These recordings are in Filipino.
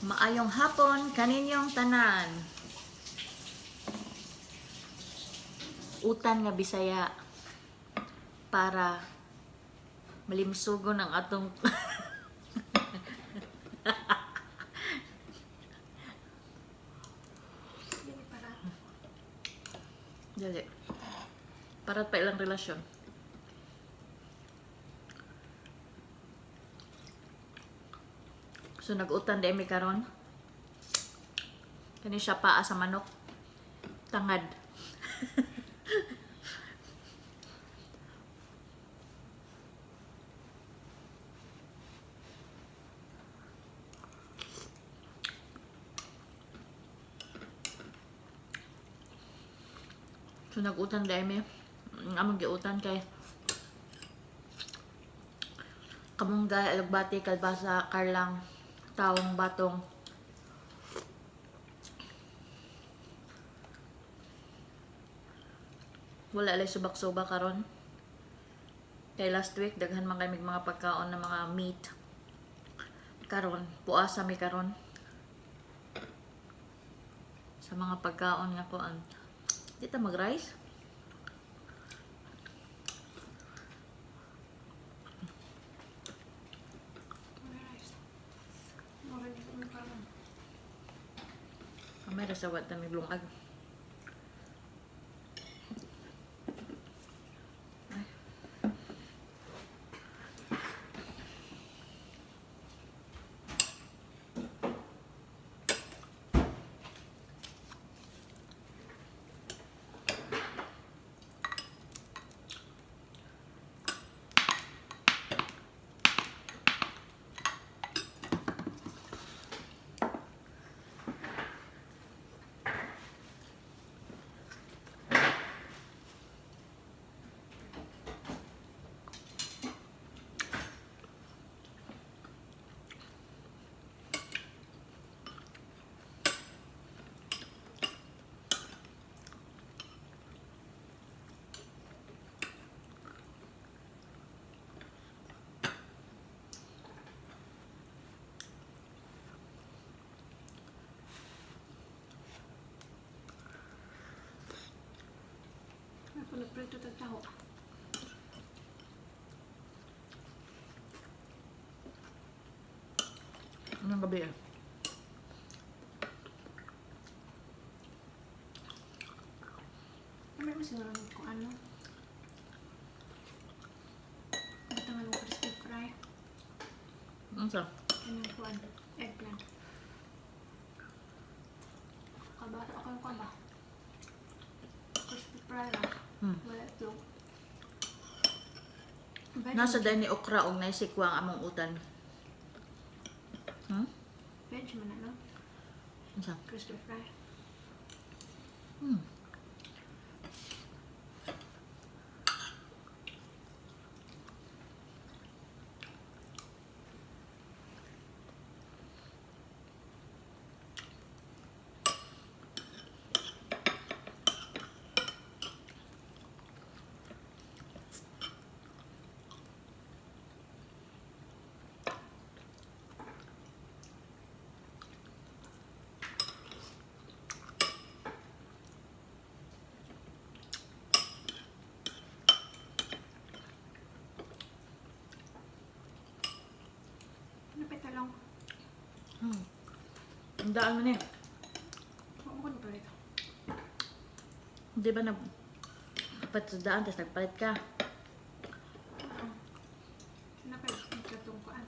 Maayong hapon kaninyong tanan. Utan nga Bisaya para malimsugon ang atong dali. Para pa ilang relasyon. So nag-utan di mi karon. Kani siya paa sa manok. Tangad. So nag-utan di mi. Among giutan kay kamunggay, alugbati, kalbasa, karlang, tawong, batong. Wala lay subak-subak karon. Kay last week daghan man kami mga pagkaon na mga meat. Karon, puasa mi karon. Sa mga pagkaon nga kuan. Di ta mag-rice. Kamera sa wat na may blungag. Prito taho. Anong gabi eh? Ano mo siguro kung ano? Batangan mo crispy fry. Ano sa? Ano yung kuan? Eggplant. Kaba? Ako yung kaba. Crispy fry ra. Wala ito. Nasa dahil ni okra og naisikwa ang among utan. Veg man ano? Ano sa? Crispy fry. Napit talong. Ang daan mo na eh. Oo ko na pa ito. Di ba dapat sa daan, tapos nagpalit ka? Napit itong kuan.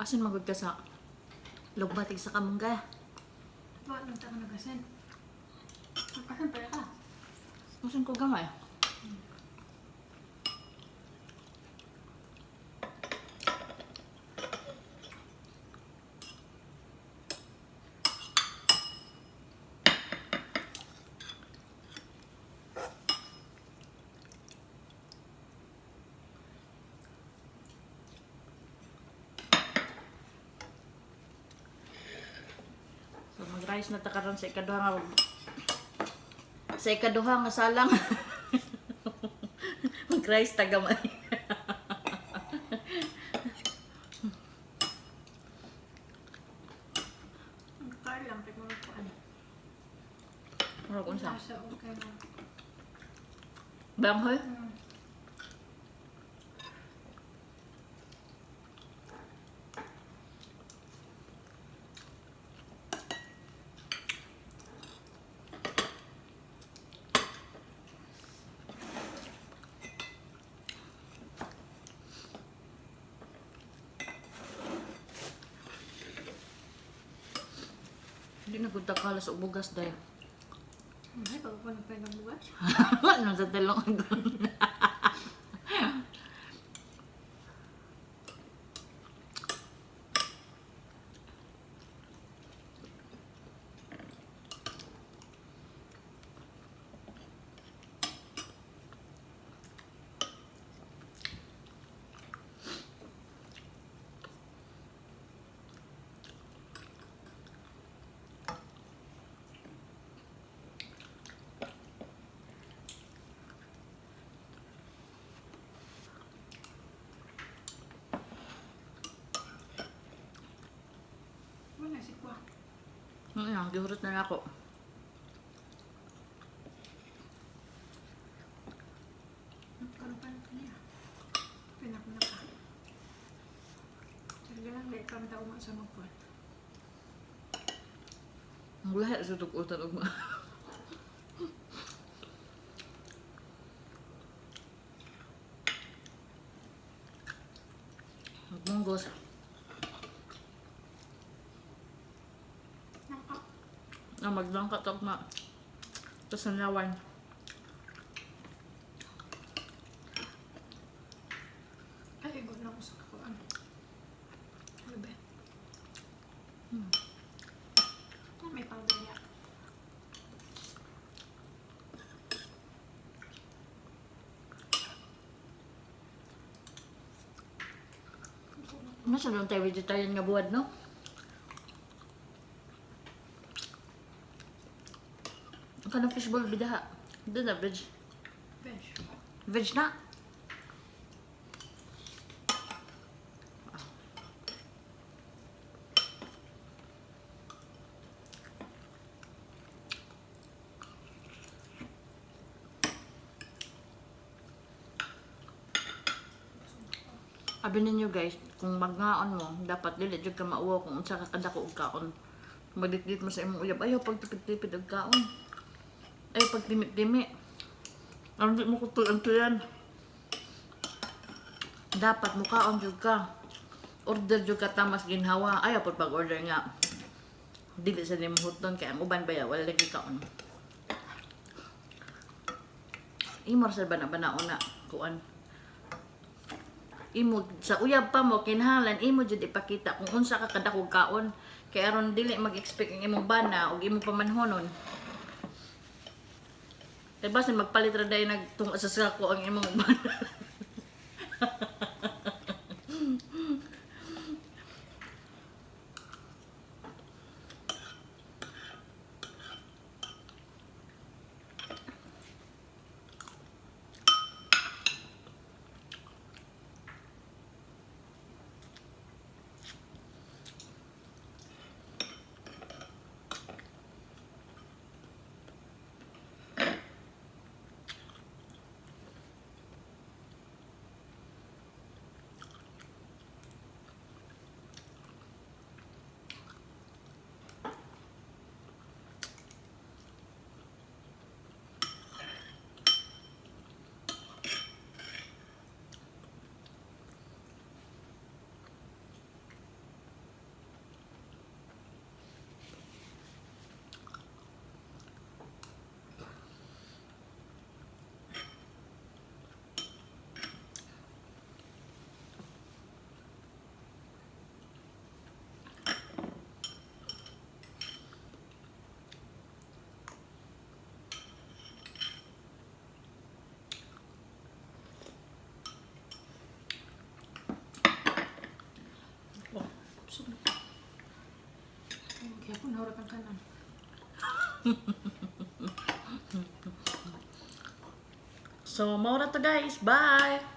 Asin magod ka sa lugbatig sa kamungga. Bakit nang tako nagasin? Nagkasin pala ka. Asin ko gamay. So mag-rice na ta karon sa ikaduha nga salang. Mag-rice ta gamay. Ang car lang, pag mga kuan. Murag unsa? Nasa okay na. Banghoy? Hindi na gud ta kalas og bugas day. Ay, pag ako nagpay ng bugas. Ano sa talong ang Wala si Kwa. Ano, gihurot na ako. Nagkaroon pa niya. Pinak na ka. Talaga lang, dahil kang tao sa magkuhan. Ang lahat sa tukutan og ma. Munggos. Naka. Na maglangkat og ma. Tapos nalawan. Ay, igot na ako sa kakuan. Ano ba? Ah, may powder niya. Masa doon tayo vegetarian nga buwad, no? Ang kanang fishball bidaha. Doon na, veg. Veg. Veg na. Abi ninyo guys, kung magnaon mo, dapat dili jud ka mauwa kung unsa ka kadako og kaon. Magditdit mo sa imong uyab, ayaw pagtipid-tipid og kaon. Ayaw pagtimi-timi. Ang di mo kutulan-tulan. Dapat mo kaon jud ka. Order jud ka tamas ginhawa. Ayaw pud pag-order nga. Dili sa nimo huton kay ang uban baya wala lagi kaon. Imor sa bana-banaon na kuan. Imo sa uyab pa mo kinahanglan imo jud ipakita kung unsa ka kadakog kaon kay aron dili mag-expect ang imong bana og imong pamanhonon. Kay basta magpalit ra day nagtung sa sako ang imong bana. Busog na pa. Ay, kaya po nahurat ang kanan. So, maura to guys. Bye!